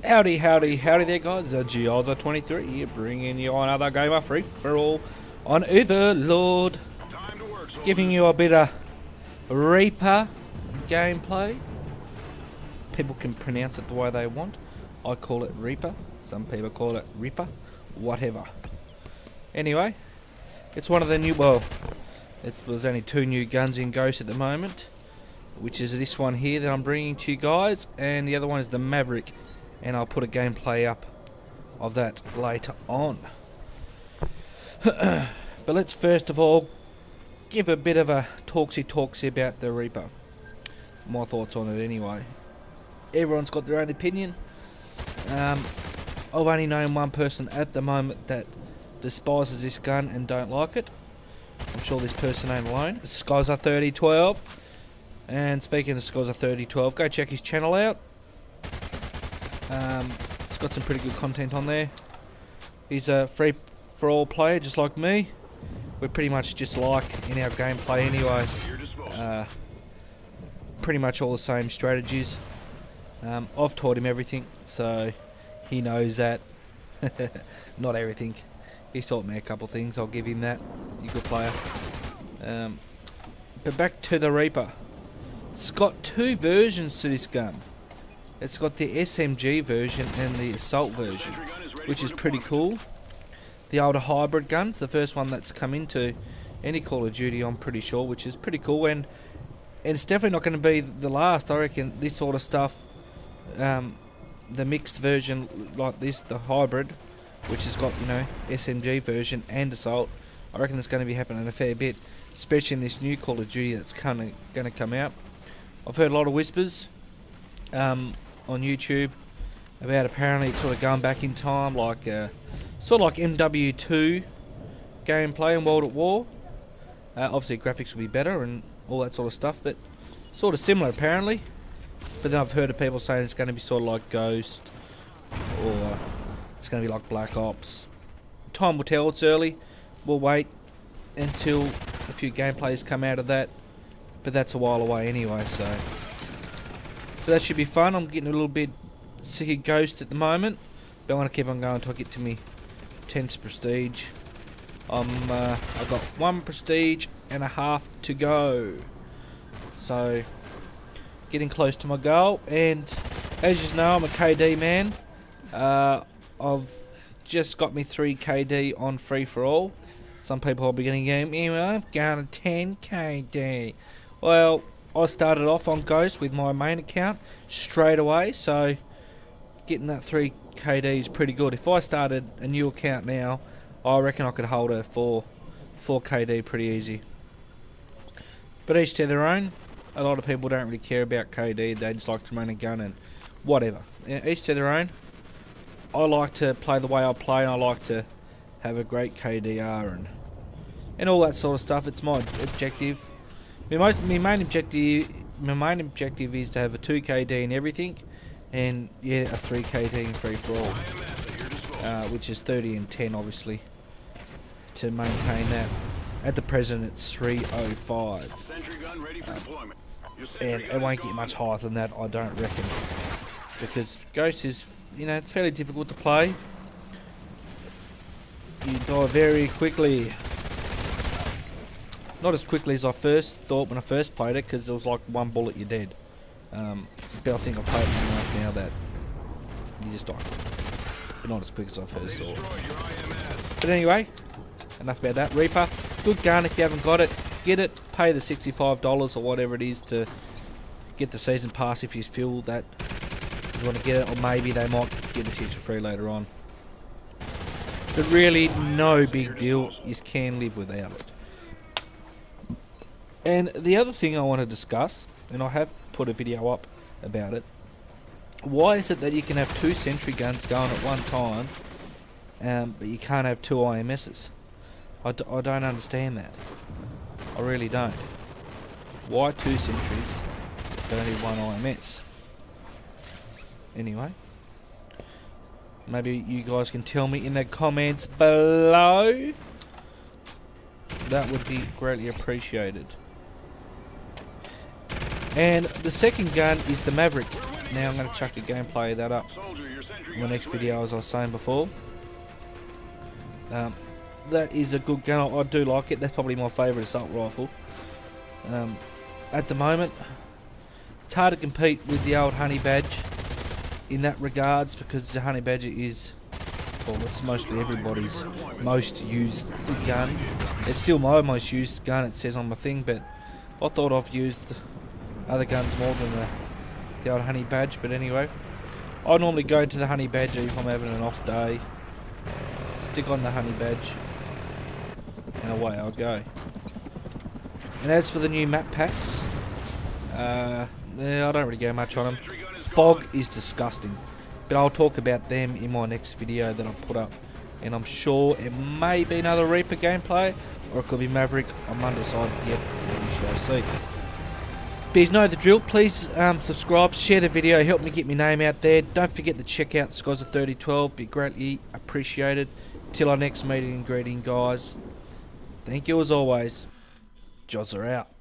Howdy, howdy, howdy there guys, Giazza23 here, bringing you another game of free-for-all on Overlord. Giving you a bit of Reaper gameplay. People can pronounce it the way they want. I call it Reaper, some people call it Ripper, whatever. Anyway, it's one of the new, there's only two new guns in Ghost at the moment, which is this one here that I'm bringing to you guys, and the other one is the Maverick. And I'll put a gameplay up of that later on. But let's first of all give a bit of a talksy about the Reaper. My thoughts on it anyway. Everyone's got their own opinion. I've only known one person at the moment that despises this gun and don't like it. I'm sure this person ain't alone. It's Scozza3012. And speaking of Scozza3012, go check his channel out. It's got some pretty good content on there. He's a free-for-all player just like me. We're pretty much just like in our gameplay anyway. Pretty much all the same strategies. I've taught him everything, so he knows that. Not everything. He's taught me a couple things, I'll give him that. He's a good player. But back to the Reaper. It's got two versions to this gun. It's got the SMG version and the assault version, which is pretty cool. The older hybrid guns, the first one that's come into any Call of Duty, I'm pretty sure, which is pretty cool. And it's definitely not going to be the last. I reckon this sort of stuff, the mixed version like this, the hybrid, which has got, you know, SMG version and assault, I reckon it's going to be happening a fair bit, especially in this new Call of Duty that's going to come out. I've heard a lot of whispers on YouTube about apparently it's sort of going back in time, like sort of like MW2 gameplay in World at War. Obviously graphics will be better and all that sort of stuff, but sort of similar apparently. But then I've heard of people saying it's going to be sort of like Ghost, or it's going to be like Black Ops. Time will tell, it's early. We'll wait until a few gameplays come out of that, but that's a while away anyway, so that should be fun. I'm getting a little bit sick of Ghost at the moment, but I want to keep on going until I get to me 10th prestige. I've got 1 prestige and a half to go, so getting close to my goal. And as you know, I'm a KD man. I've just got me 3 KD on free for all. Some people are beginning game, I've got a 10 KD. Well, I started off on Ghost with my main account straight away, so getting that 3 KD is pretty good. If I started a new account now, I reckon I could hold a 4 KD pretty easy. But each to their own. A lot of people don't really care about KD, they just like to run a gun and whatever. Each to their own. I like to play the way I play, and I like to have a great KDR and all that sort of stuff. It's my objective. My main objective is to have a 2 KD in everything, and yeah, a 3 KD in free for all, which is 30 and 10 obviously, to maintain that. At the present it's 305, and it won't get much higher than that, I don't reckon, because Ghost is, you know, it's fairly difficult to play. You die very quickly. Not as quickly as I first thought when I first played it, because it was like 1 bullet you're dead. But I think I've played it enough now that you just die. But not as quick as I first thought. But anyway, enough about that. Reaper, good gun. If you haven't got it, get it. Pay the $65 or whatever it is to get the season pass if you feel that you want to get it, or maybe they might give it to you for free later on. But really, no big deal. You can live without it. And the other thing I want to discuss, and I have put a video up about it, why is it that you can have 2 sentry guns going at one time, but you can't have 2 IMSs? I don't understand that. I really don't. Why 2 sentries but only 1 IMS? Anyway, maybe you guys can tell me in the comments below. That would be greatly appreciated. And the second gun is the Maverick. now. I'm going to chuck a gameplay of that up in my next video, as I was saying before. That is a good gun. I do like it. That's probably my favourite assault rifle. At the moment, it's hard to compete with the old Honey Badge in that regards, because the Honey Badger is, well, it's mostly everybody's most used gun. It's still my most used gun, it says on my thing, but I thought I've used other guns more than the old Honey Badge. But anyway, I normally go to the Honey Badger if I'm having an off day. Stick on the Honey Badge, and away I'll go. And as for the new map packs, yeah, I don't really go much on them. Fog is disgusting, but I'll talk about them in my next video that I'll put up. And I'm sure it may be another Reaper gameplay, or it could be Maverick. I'm undecided yet, we shall see. But you know the drill. Please subscribe, share the video, help me get my name out there. Don't forget to check out Scozza3012, be greatly appreciated. Till our next meeting and greeting, guys. Thank you as always. Jods are out.